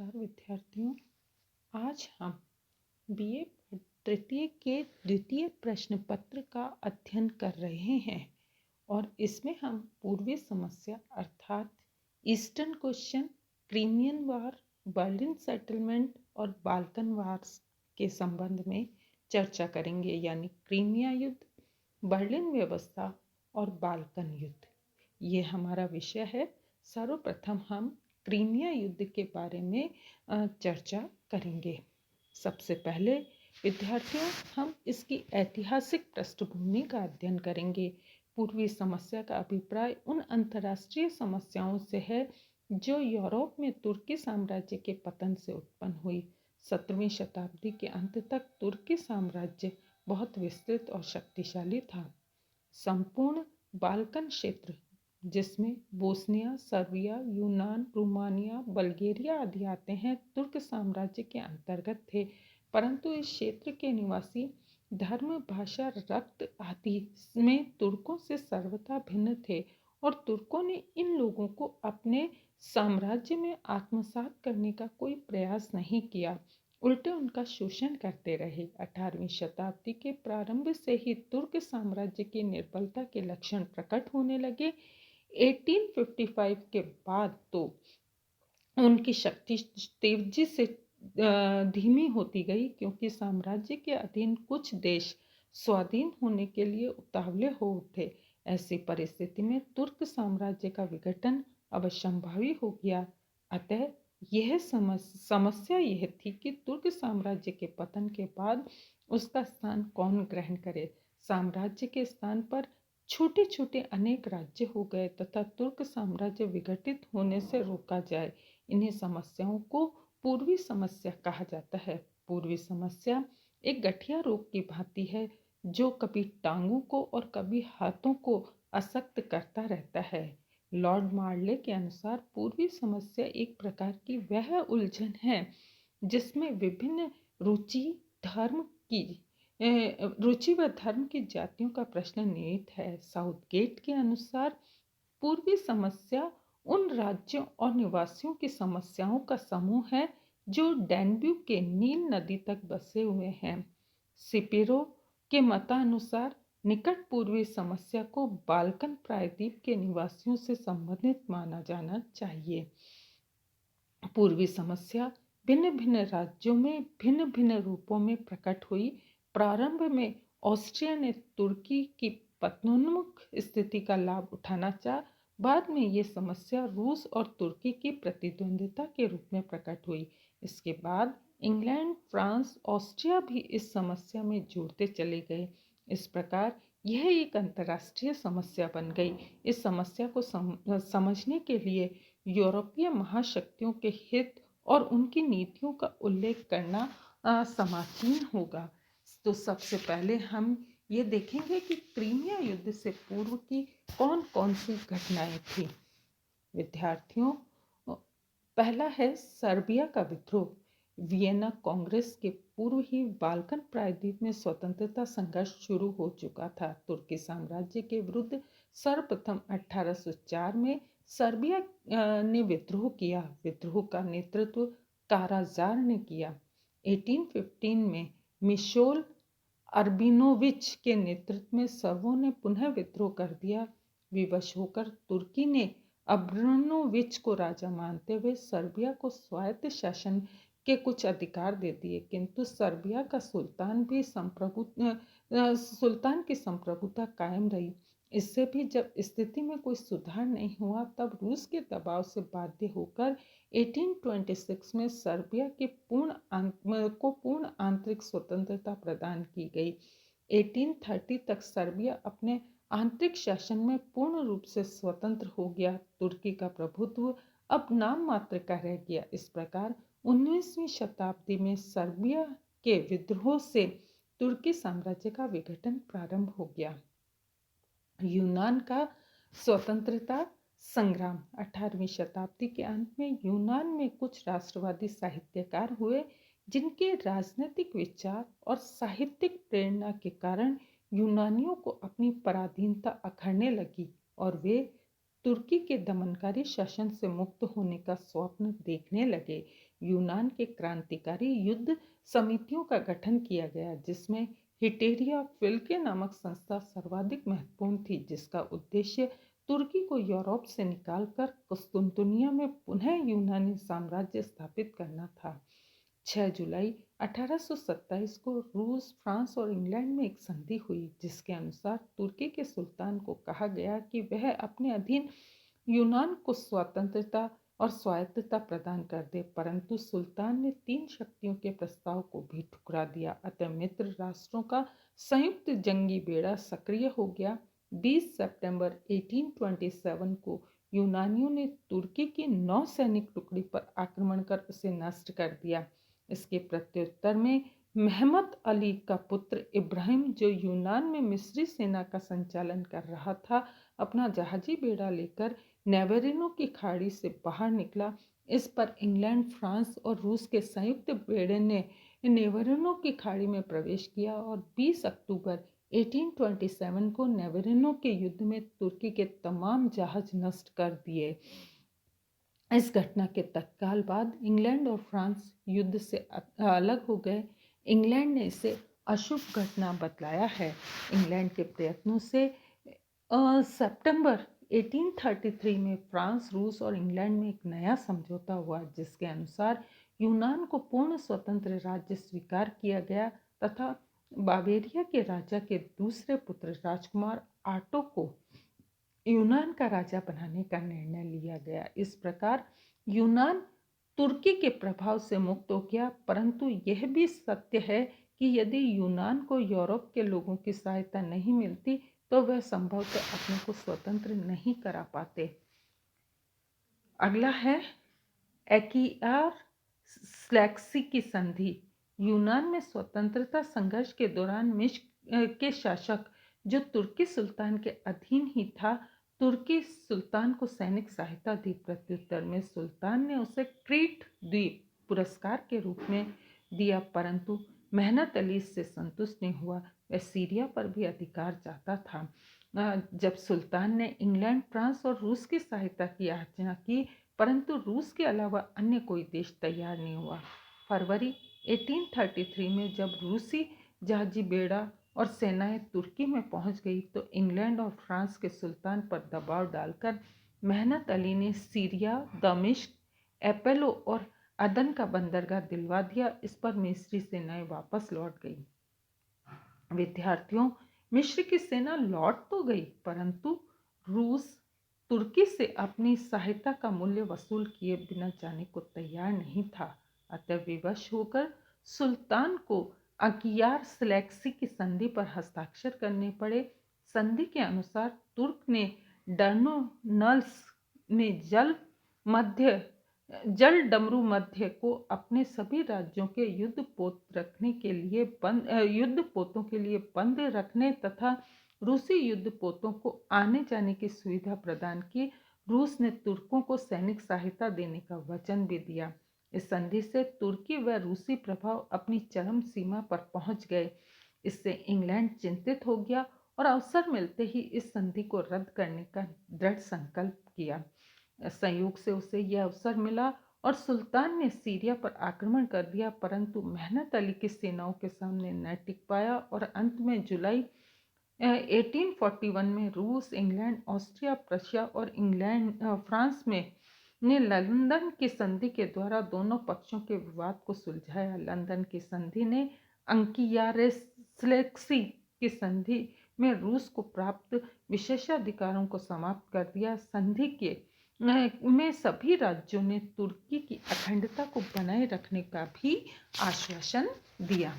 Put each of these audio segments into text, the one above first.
नमस्कार विद्यार्थियों। आज हम बीए तृतीय के द्वितीय प्रश्न पत्र का अध्ययन कर रहे हैं और इसमें हम पूर्वी समस्या अर्थात ईस्टर्न क्वेश्चन, क्रीमियन वार, बर्लिन सेटलमेंट और बाल्कन वार्स के संबंध में चर्चा करेंगे, यानी क्रीमिया युद्ध, बर्लिन व्यवस्था और बाल्कन युद्ध। ये हमारा विषय है। सर्वप्रथम हम क्रीमिया युद्ध के बारे में चर्चा करेंगे। सबसे पहले विद्यार्थियों हम इसकी ऐतिहासिक पृष्ठभूमि का अध्ययन करेंगे। पूर्वी समस्या का अभिप्राय उन अंतर्राष्ट्रीय समस्याओं से है जो यूरोप में तुर्की साम्राज्य के पतन से उत्पन्न हुई। 17वीं शताब्दी के अंत तक तुर्की साम्राज्य बहुत विस्तृत और शक्तिशाली था। संपूर्ण बाल्कन क्षेत्र, जिसमें बोस्निया, सर्बिया, यूनान, रोमानिया, बल्गेरिया आदि आते हैं, तुर्क साम्राज्य के अंतर्गत थे। परंतु इस क्षेत्र के निवासी धर्म, भाषा, रक्त आदि में तुर्कों से सर्वथा भिन्न थे और तुर्कों ने इन लोगों को अपने साम्राज्य में आत्मसात करने का कोई प्रयास नहीं किया, उल्टे उनका शोषण करते रहे। 18वीं शताब्दी के प्रारंभ से ही तुर्क साम्राज्य की निर्बलता के लक्षण प्रकट होने लगे। 1855 के बाद तो उनकी शक्ति तेजी से धीमी होती गई, क्योंकि साम्राज्य के अधीन कुछ देश स्वाधीन होने के लिए उतावले हो उठे। ऐसी परिस्थिति में तुर्क साम्राज्य का विघटन अवश्यंभावी हो गया। अतः यह समस्या यह थी कि तुर्क साम्राज्य के पतन के बाद उसका स्थान कौन ग्रहण करे। साम्राज्य के स्थान पर छोटे छोटे अनेक राज्य हो गए तथा तुर्क साम्राज्य विघटित होने से रोका जाए। इन्हीं समस्याओं को पूर्वी समस्या कहा जाता है। पूर्वी समस्या एक गठिया रोग की भांति है जो कभी टांगों को और कभी हाथों को असक्त करता रहता है। लॉर्ड मार्ले के अनुसार पूर्वी समस्या एक प्रकार की वह उलझन है जिसमें विभिन्न रुचि व धर्म की जातियों का प्रश्न निहित है। साउथगेट के अनुसार पूर्वी समस्या उन राज्यों और निवासियों की समस्याओं का समूह है जो डैन्यूब के नील नदी तक बसे हुए हैं। सिपिरो के मतानुसार निकट पूर्वी समस्या को बाल्कन प्रायद्वीप के निवासियों से संबंधित माना जाना चाहिए। पूर्वी समस्या भिन्न भिन्न राज्यों में भिन्न भिन्न रूपों में प्रकट हुई। प्रारंभ में ऑस्ट्रिया ने तुर्की की पतनोन्मुख स्थिति का लाभ उठाना चाहा। बाद में ये समस्या रूस और तुर्की की प्रतिद्वंद्विता के रूप में प्रकट हुई। इसके बाद इंग्लैंड, फ्रांस, ऑस्ट्रिया भी इस समस्या में जुड़ते चले गए। इस प्रकार यह एक अंतर्राष्ट्रीय समस्या बन गई। इस समस्या को समझने के लिए यूरोपीय महाशक्तियों के हित और उनकी नीतियों का उल्लेख करना समाचीन होगा। तो सबसे पहले हम ये देखेंगे कि क्रीमिया युद्ध से पूर्व की कौन कौन सी घटनाएं थी। विद्यार्थियों, पहला है सर्बिया का विद्रोह। वियना कांग्रेस के पूर्व ही बाल्कन प्रायद्वीप में स्वतंत्रता संघर्ष शुरू हो चुका था। तुर्की साम्राज्य के विरुद्ध सर्वप्रथम 1804 में सर्बिया ने विद्रोह किया। विद्रोह का नेतृत्व काराजार ने किया। 1815 में मिशोल अर्बिनोविच के नेतृत्व में सर्बों ने पुनः विद्रोह कर दिया। विवश होकर तुर्की ने अर्बिनोविच को राजा मानते हुए सर्बिया को स्वायत्त शासन के कुछ अधिकार दे दिए, किंतु सर्बिया का सुल्तान की संप्रभुता कायम रही। इससे भी जब स्थिति में कोई सुधार नहीं हुआ, तब रूस के दबाव से बाध्य होकर 1826 में सर्बिया के पूर्ण आंतरिक स्वतंत्रता प्रदान की गई। 1830 तक सर्बिया अपने आंतरिक शासन में पूर्ण रूप से स्वतंत्र हो गया। तुर्की का प्रभुत्व अब नाम मात्र का रह गया। इस प्रकार 19वीं शताब्दी में सर्बिया के विद्रोह से तुर्की साम्राज्य का विघटन प्रारंभ हो गया। यूनान का स्वतंत्रता संग्राम। 18वीं शताब्दी के अंत में यूनान में कुछ राष्ट्रवादी साहित्यकार हुए जिनके राजनीतिक विचार और साहित्यिक प्रेरणा के कारण यूनानियों को अपनी पराधीनता अखरने लगी और वे तुर्की के दमनकारी शासन से मुक्त होने का स्वप्न देखने लगे। यूनान के क्रांतिकारी युद्ध समितियों का गठन किया गया, जिसमें हिटेरिया फिल्के नामक संस्था सर्वाधिक महत्वपूर्ण थी, जिसका उद्देश्य तुर्की को यूरोप से निकालकर कुस्तुनतुनिया में पुनः यूनानी साम्राज्य स्थापित करना था। 6 जुलाई 1827 को रूस, फ्रांस और इंग्लैंड में एक संधि हुई, जिसके अनुसार तुर्की के सुल्तान को कहा गया कि वह अपने अधीन यूनान को स्वतंत्रता और स्वायत्तता प्रदान कर दे, परंतु सुल्तान ने 3 शक्तियों के प्रस्ताव को भी ठुकरा दिया। अतः मित्र राष्ट्रों का संयुक्त जंगी बेड़ा सक्रिय हो गया। 20 सितंबर 1827 को यूनानियों ने तुर्की की 9 सैनिक टुकड़ी पर आक्रमण कर उसे नष्ट कर दिया। इसके प्रत्युत्तर में मेहमत अली का पुत्र इब्राहिम, जो यूनान में मिस्री सेना का संचालन कर रहा था, अपना जहाजी बेड़ा लेकर नेवेरिनो की खाड़ी से बाहर निकला। इस पर इंग्लैंड, फ्रांस और रूस के संयुक्त बेड़े ने नेवेरिनो की खाड़ी में प्रवेश किया और 20 अक्टूबर 1827 को नेवेरिनो के युद्ध में तुर्की के तमाम जहाज नष्ट कर दिए। इस घटना के तत्काल बाद इंग्लैंड और फ्रांस युद्ध से अलग हो गए। इंग्लैंड ने इसे अशुभ घटना बतलाया है। इंग्लैंड के प्रयत्नों से सितंबर 1833 में फ्रांस, रूस और इंग्लैंड में एक नया समझौता हुआ, जिसके अनुसार यूनान को पूर्ण स्वतंत्र राज्य स्वीकार किया गया तथा बावेरिया के राजा के दूसरे पुत्र राजकुमार आटो को यूनान का राजा बनाने का निर्णय लिया गया। इस प्रकार यूनान तुर्की के प्रभाव से मुक्त हो गया, परंतु यह भी सत्य है कि यदि यूनान को यूरोप के लोगों की सहायता नहीं मिलती तो वह संभवतः अपने को स्वतंत्र नहीं करा पाते। अगला है एकियार स्लैक्सी की संधि। यूनान में स्वतंत्रता संघर्ष के दौरान मिस्र के शासक, जो तुर्की सुल्तान के अधीन ही था, तुर्की सुल्तान को सैनिक सहायता दी। प्रत्युत्तर में सुल्तान ने उसे क्रीट द्वीप पुरस्कार के रूप में दिया, परंतु मेहनत अली इससे संतुष्ट नहीं हुआ। वह सीरिया पर भी अधिकार चाहता था। जब सुल्तान ने इंग्लैंड, फ्रांस और रूस की सहायता की याचना की, परंतु रूस के अलावा अन्य कोई देश तैयार नहीं हुआ। फरवरी 1833 में जब रूसी जहाजी बेड़ा और सेनाएं तुर्की में पहुंच गई तो इंग्लैंड और फ्रांस के सुल्तान पर दबाव डालकर मेहनत अली ने सीरिया, दमिश्क, एपेलो और अदन का बंदरगाह दिलवा दिया। इस पर मिस्री सेनाएं वापस लौट गई। विद्यार्थियों, मिस्र की सेना लौट तो गई, परंतु रूस तुर्की से अपनी सहायता का मूल्य वसूल किए बिना जाने को तैयार नहीं था। अतः विवश होकर सुल्तान को अकियार स्लैक्सी की संधि पर हस्ताक्षर करने पड़े। संधि के अनुसार तुर्क ने डर्नोनल्स में जल डमरू मध्य को अपने सभी राज्यों के युद्ध पोतों के लिए बंद रखने तथा रूसी युद्ध पोतों को आने जाने की सुविधा प्रदान की। रूस ने तुर्कों को सैनिक सहायता देने का वचन भी दिया। इस संधि से तुर्की व रूसी प्रभाव अपनी चरम सीमा पर पहुंच गए। इससे इंग्लैंड चिंतित हो गया और अवसर मिलते ही इस संधि को रद्द करने का दृढ़ संकल्प किया। संयोग से उसे यह अवसर मिला और सुल्तान ने सीरिया पर आक्रमण कर दिया, परंतु मेहनत अली की सेनाओं के सामने न टिक पाया और अंत में जुलाई 1841 में रूस, इंग्लैंड, ऑस्ट्रिया, प्रशिया और फ्रांस में ने लंदन की संधि के द्वारा दोनों पक्षों के विवाद को सुलझाया। लंदन की संधि ने अंकियारेस्लेक्सी की संधि में रूस को प्राप्त विशेषाधिकारों को समाप्त कर दिया। संधि के में सभी राज्यों ने तुर्की की अखंडता को बनाए रखने का भी आश्वासन दिया।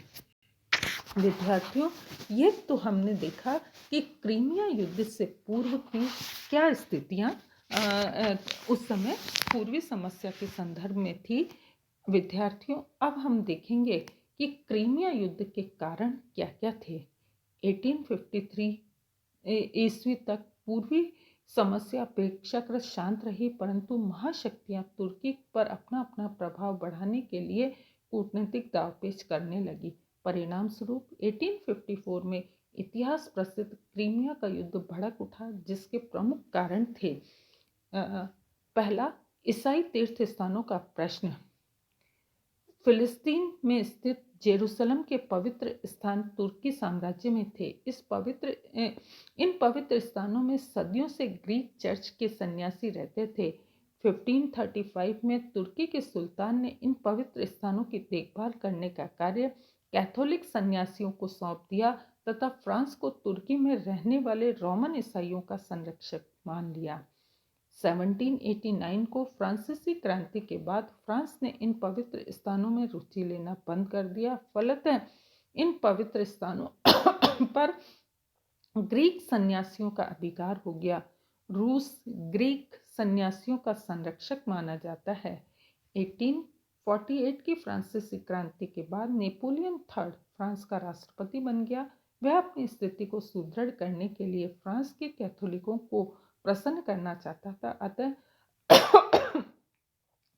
विद्यार्थियों, ये तो हमने देखा कि क्रीमिया युद्ध से पूर्व की क्या स्थितियां उस समय पूर्वी समस्या के संदर्भ में थी। विद्यार्थियों, अब हम देखेंगे कि क्रीमिया युद्ध के कारण क्या क्या थे। 1853 ईस्वी तक पूर्वी समस्या अपेक्षाकृत शांत रही, परंतु महाशक्तियां तुर्की पर अपना अपना प्रभाव बढ़ाने के लिए कूटनीतिक दांवपेच करने लगी। परिणाम स्वरूप 1854 में इतिहास प्रसिद्ध क्रीमिया का युद्ध भड़क उठा, जिसके प्रमुख कारण थे पहला, ईसाई तीर्थ स्थानों का प्रश्न। फिलिस्तीन में स्थित जेरूसलम के पवित्र स्थान तुर्की साम्राज्य में थे। इन पवित्र स्थानों में सदियों से ग्रीक चर्च के सन्यासी रहते थे। 1535 में तुर्की के सुल्तान ने इन पवित्र स्थानों की देखभाल करने का कार्य कैथोलिक सन्यासियों को सौंप दिया तथा फ्रांस को तुर्की में रहने वाले रोमन ईसाइयों का संरक्षक मान लिया। 1789 को फ्रांसीसी क्रांति के बाद फ्रांस ने इन पवित्र स्थानों में रुचि लेना बंद कर दिया। फलतः इन पवित्र स्थानों पर ग्रीक सन्यासियों का अधिकार हो गया। रूस ग्रीक सन्यासियों का संरक्षक माना जाता है। 1848 की फ्रांसीसी क्रांति के बाद नेपोलियन थर्ड फ्रांस का राष्ट्रपति बन गया। वह अपनी स्थिति को सुदृढ़ करने के लिए फ्रांस के कैथोलिकों को प्रसन्न करना चाहता था। अतः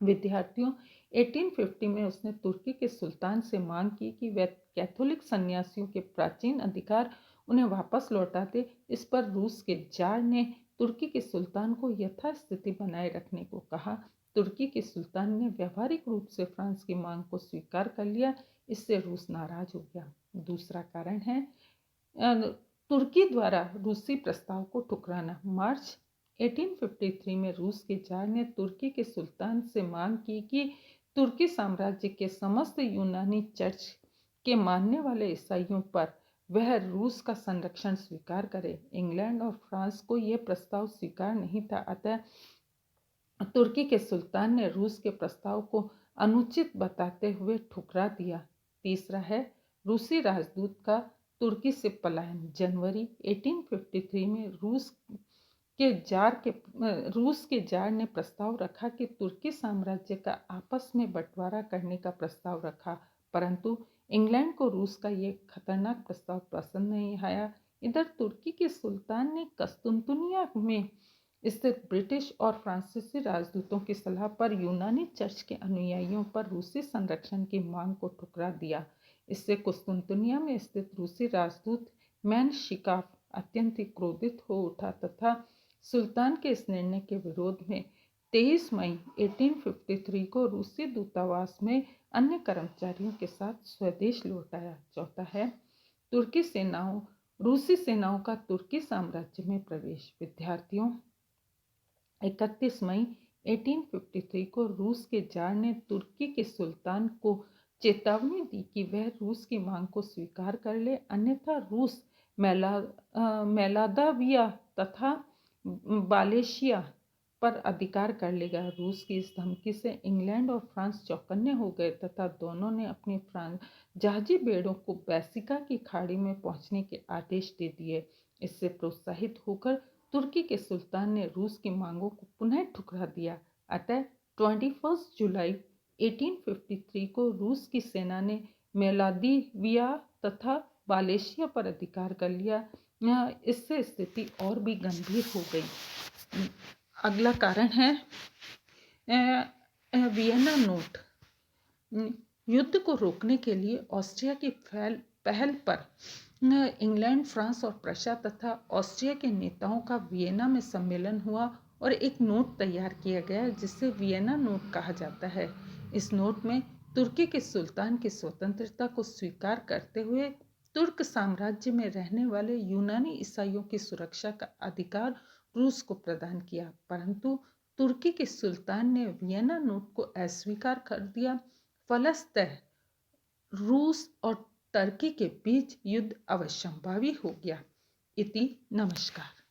विद्यार्थियों 1850 में उसने तुर्की के सुल्तान से मांग की कि वह कैथोलिक सन्यासियों के प्राचीन अधिकार उन्हें वापस लौटा दे। इस पर रूस के जार ने तुर्की के सुल्तान को यथास्थिति बनाए रखने को कहा। तुर्की के सुल्तान ने व्यावहारिक रूप से फ्रांस की मांग को स्वीकार कर लिया। इससे रूस नाराज हो गया। दूसरा कारण है तुर्की द्वारा रूसी प्रस्ताव को ठुकराना। मार्च 1853 में रूस के जार ने तुर्की के सुल्तान से मांग की कि तुर्की साम्राज्य के समस्त यूनानी चर्च के मानने वाले ईसाइयों पर वह रूस का संरक्षण स्वीकार करे। इंग्लैंड और फ्रांस को यह प्रस्ताव स्वीकार नहीं था। अतः तुर्की के सुल्तान ने रूस के प्रस्ताव को अनुचित बताते हुए ठुकरा दिया। तीसरा है रूसी राजदूत का तुर्की से पलायन। जनवरी 1853 में रूस के जार ने प्रस्ताव रखा कि तुर्की साम्राज्य का आपस में बंटवारा करने का प्रस्ताव रखा, परंतु इंग्लैंड को रूस का ये खतरनाक प्रस्ताव पसंद नहीं आया। इधर तुर्की के सुल्तान ने कस्तुनतुनिया में स्थित ब्रिटिश और फ्रांसीसी राजदूतों की सलाह पर यूनानी चर्च के अनुयायियों पर रूसी संरक्षण की मांग को ठुकरा दिया। इससे कुस्तुनतुनिया में स्थित रूसी राजदूत मेनशिकाफ अत्यंत क्रोधित हो उठा तथा सुल्तान के इस निर्णय के विरोध में 23 मई 1853 को रूसी दूतावास में अन्य कर्मचारियों के साथ स्वदेश लौट आया। चौथा है रूसी सेनाओं का तुर्की साम्राज्य में प्रवेश। विद्यार्थियों 31 मई 1853 को रूस के जार ने तुर्की के सुल्तान को चेतावनी दी कि वह रूस की मांग को स्वीकार कर ले, अन्यथा रूस मेलादाविया तथा बालेशिया पर अधिकार कर लेगा। रूस की इस धमकी से इंग्लैंड और फ्रांस चौकन्ने हो गए तथा दोनों ने अपनी जहाजी बेड़ों को बैसिका की खाड़ी में पहुंचने के आदेश दे दिए। इससे प्रोत्साहित होकर तुर्की के सुल्तान ने रूस की मांगों को पुनः ठुकरा दिया। अतः 21 जुलाई 1853 को रूस की सेना ने मेलादिविया तथा बालेशिया पर अधिकार कर लिया। इससे स्थिति और भी गंभीर हो गई। अगला कारण है वियना नोट। युद्ध को रोकने के लिए ऑस्ट्रिया की पहल पर इंग्लैंड, फ्रांस और प्रशा तथा ऑस्ट्रिया के नेताओं का वियना में सम्मेलन हुआ और एक नोट तैयार किया गया जिसे वियना नोट कहा जाता है। इस नोट में तुर्की के सुल्तान की स्वतंत्रता को स्वीकार करते हुए तुर्क साम्राज्य में रहने वाले यूनानी ईसाइयों की सुरक्षा का अधिकार रूस को प्रदान किया, परंतु तुर्की के सुल्तान ने वियना नोट को अस्वीकार कर दिया। फलतः रूस और टर्की के बीच युद्ध अवश्यंभावी हो गया। इति नमस्कार।